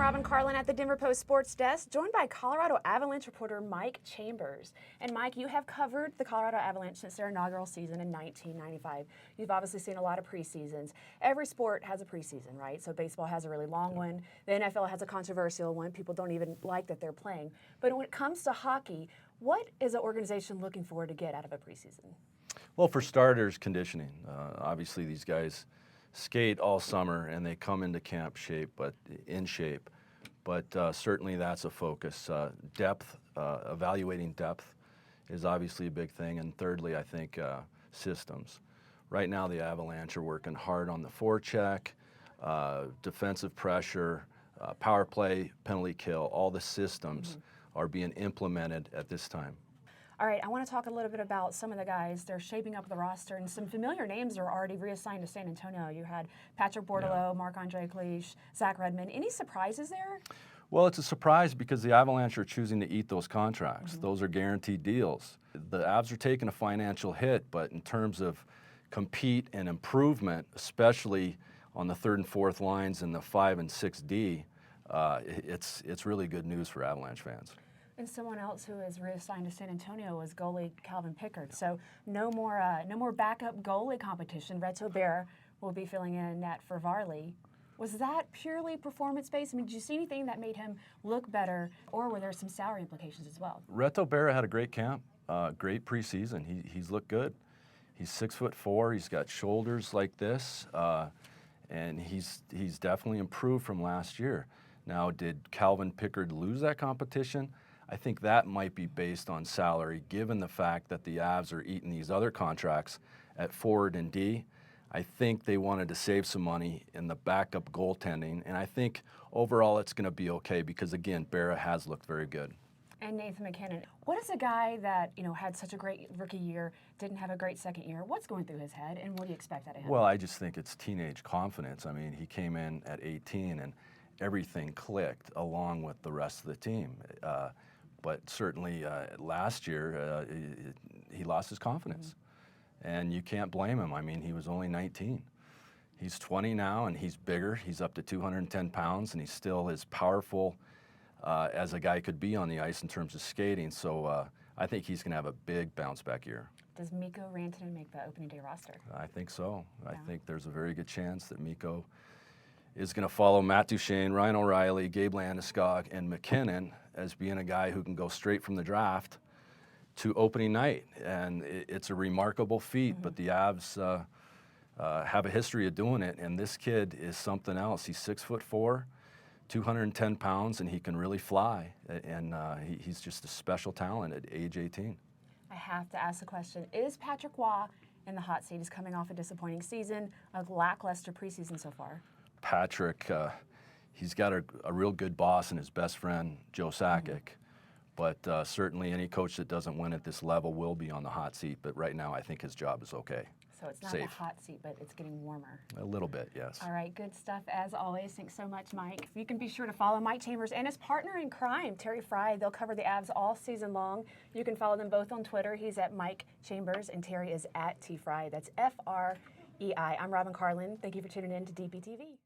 Robin Carlin at the Denver Post Sports Desk, joined by Colorado Avalanche reporter Mike Chambers. And Mike, you have covered the Colorado Avalanche since their inaugural season in 1995. You've obviously seen a lot of preseasons. Every sport has a preseason, right? So baseball has a really long one. The NFL has a controversial one. People don't even like that they're playing. But when it comes to hockey, what is an organization looking for to get out of a preseason? Well, for starters, conditioning. Obviously, these guys skate all summer and they come into camp in shape. But certainly that's a focus. Depth, evaluating depth is obviously a big thing. And thirdly, I think systems. Right now, the Avalanche are working hard on the forecheck, defensive pressure, power play, penalty kill. All the systems are being implemented at this time. All right, I want to talk a little bit about some of the guys. They're shaping up the roster, and some familiar names are already reassigned to San Antonio. You had Patrick Bordelot, Marc-Andre Cliche, Zach Redmond. Any surprises there? Well, it's a surprise because the Avalanche are choosing to eat those contracts. Those are guaranteed deals. The Avs are taking a financial hit, but in terms of compete and improvement, especially on the third and fourth lines and the 5 and 6D, it's really good news for Avalanche fans. And someone else who is reassigned to San Antonio was goalie Calvin Pickard. So no more backup goalie competition. Reto Berra will be filling in net for Varley. Was that purely performance-based? I mean, did you see anything that made him look better, or were there some salary implications as well? Reto Berra had a great camp, great preseason. He's looked good. He's 6'4". He's got shoulders like this, and he's definitely improved from last year. Now, did Calvin Pickard lose that competition? I think that might be based on salary, given the fact that the Avs are eating these other contracts at forward and D. I think they wanted to save some money in the backup goaltending, and I think overall it's going to be okay because, again, Berra has looked very good. And Nathan MacKinnon. What is a guy that had such a great rookie year, didn't have a great second year? What's going through his head, and what do you expect out of him? Well, I just think it's teenage confidence. I mean, he came in at 18 and everything clicked along with the rest of the team. But certainly last year, he lost his confidence. And you can't blame him. I mean, he was only 19. He's 20 now, and he's bigger. He's up to 210 pounds, and he's still as powerful as a guy could be on the ice in terms of skating. So I think he's going to have a big bounce-back year. Does Mikko Rantanen make the opening day roster? I think so. Yeah. I think there's a very good chance that Mikko is going to follow Matt Duchene, Ryan O'Reilly, Gabe Landeskog, and MacKinnon as being a guy who can go straight from the draft to opening night. And it's a remarkable feat, but the Avs have a history of doing it, and this kid is something else. He's 6'4", 210 pounds, and he can really fly. And he's just a special talent at age 18. I have to ask the question, is Patrick Roy in the hot seat? He's coming off a disappointing season, a lackluster preseason so far. Patrick, he's got a real good boss and his best friend, Joe Sakic. But certainly any coach that doesn't win at this level will be on the hot seat. But right now, I think his job is okay. So it's not a hot seat, but it's getting warmer. A little bit, yes. All right, good stuff as always. Thanks so much, Mike. You can be sure to follow Mike Chambers and his partner in crime, Terry Fry. They'll cover the Avs all season long. You can follow them both on Twitter. He's at Mike Chambers, and Terry is at T Fry. That's F-R-E-I. I'm Robin Carlin. Thank you for tuning in to DPTV.